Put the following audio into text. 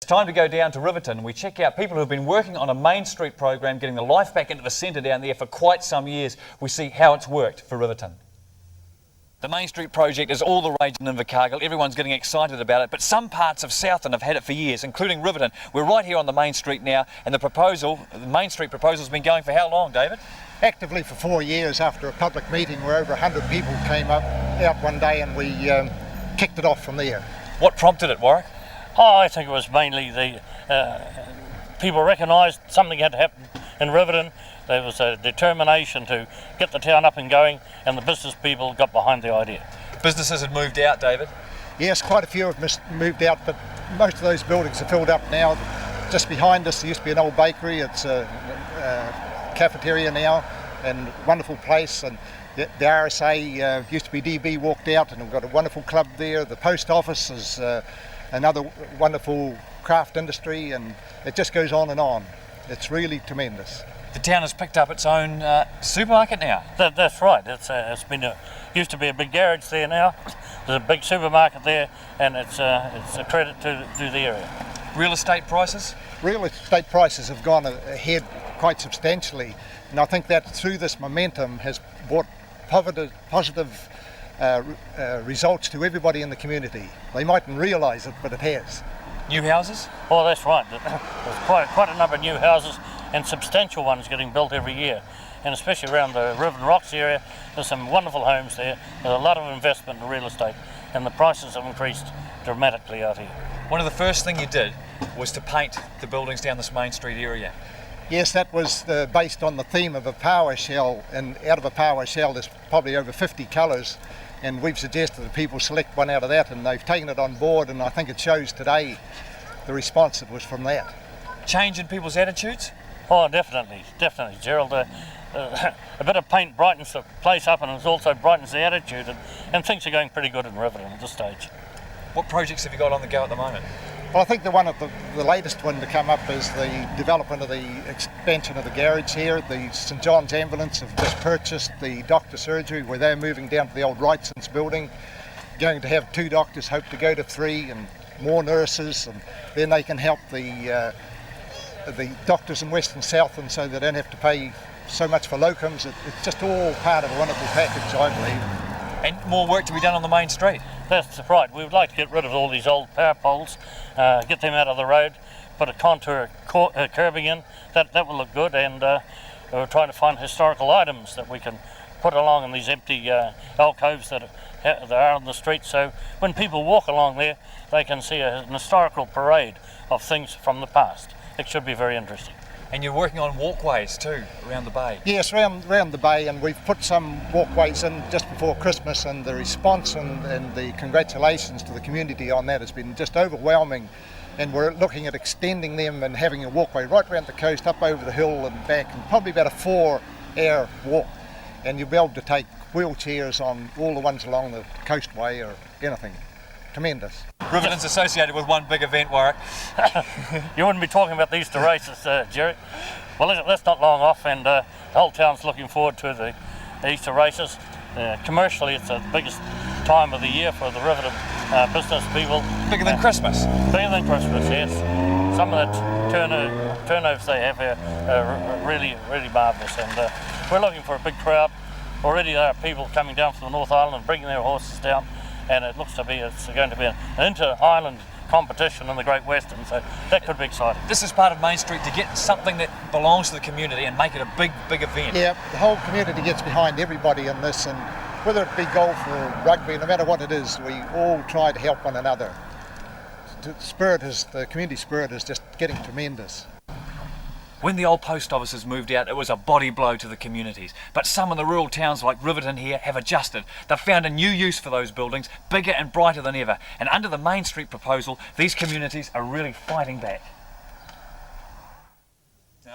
It's time to go down to Riverton and we check out people who've been working on a Main Street program, getting the life back into the centre down there for quite some years. We see how it's worked for Riverton. The Main Street project is all the rage in Invercargill. Everyone's getting excited about it, but some parts of Southland have had it for years, including Riverton. We're right here on the Main Street now, and the Main Street proposal has been going for how long, David? Actively for 4 years, after a public meeting where over 100 people came out one day, and we kicked it off from there. What prompted it, Warwick? Oh, I think it was mainly the people recognised something had to happen in Riverton. There was a determination to get the town up and going, and the business people got behind the idea. Businesses had moved out, David? Yes, quite a few have moved out, but most of those buildings are filled up now. Just behind us there used to be an old bakery. It's a cafeteria now, and wonderful place. And the RSA used to be DB, walked out, and we've got a wonderful club there. The post office is another wonderful craft industry, and it just goes on and on. It's really tremendous. The town has picked up its own supermarket now. That's right. It's been used to be a big garage there now. There's a big supermarket there, and it's a credit to the area. Real estate prices? Real estate prices have gone ahead quite substantially, and I think that through this momentum has brought positive results to everybody in the community. They mightn't realise it, but it has. New houses? Oh, that's right. There's quite a number of new houses and substantial ones getting built every year. And especially around the Riverton Rocks area, there's some wonderful homes there. There's a lot of investment in real estate, and the prices have increased dramatically out here. One of the first things you did was to paint the buildings down this Main Street area. Yes, that was based on the theme of a power shell, and out of a power shell there's probably over 50 colours, and we've suggested that people select one out of that, and they've taken it on board, and I think it shows today the response that was from that. Change in people's attitudes? Oh, definitely, Gerald. A bit of paint brightens the place up, and it also brightens the attitude, and things are going pretty good in Riverton at this stage. What projects have you got on the go at the moment? Well, I think the latest one to come up is the development of the expansion of the garage here. The St John's Ambulance have just purchased the doctor surgery, where they're moving down to the old Wrightson's building. Going to have 2 doctors, hope to go to 3, and more nurses, and then they can help the doctors in Western Southland, so they don't have to pay so much for locums. It's just all part of a wonderful package, I believe. And more work to be done on the Main Street. That's right. We would like to get rid of all these old power poles, get them out of the road, put a contour curbing in. That will look good, and we're trying to find historical items that we can put along in these empty alcoves that are on the street, so when people walk along there they can see an historical parade of things from the past. It should be very interesting. And you're working on walkways too around the bay? Yes, around the bay, and we've put some walkways in just before Christmas, and the response and the congratulations to the community on that has been just overwhelming, and we're looking at extending them and having a walkway right around the coast, up over the hill and back, and probably about a 4-hour walk, and you'll be able to take wheelchairs on all the ones along the coastway or anything. Tremendous. Riverton's associated with one big event, Warwick. You wouldn't be talking about the Easter races, Jerry. Well, that's not long off, and the whole town's looking forward to the Easter races. Commercially, it's the biggest time of the year for the Riverton business people. Bigger than Christmas? Bigger than Christmas, yes. Some of the turnovers they have here are really, really marvellous, and we're looking for a big crowd. Already there are people coming down from the North Island and bringing their horses down, and it looks to be it's going to be an inter-island competition in the Great Western, so that could be exciting. This is part of Main Street to get something that belongs to the community and make it a big event. Yeah, the whole community gets behind everybody in this, and whether it be golf or rugby, no matter what it is, we all try to help one another. The community spirit is just getting tremendous. When the old post offices moved out, it was a body blow to the communities. But some of the rural towns like Riverton here have adjusted. They've found a new use for those buildings, bigger and brighter than ever. And under the Main Street proposal, these communities are really fighting back.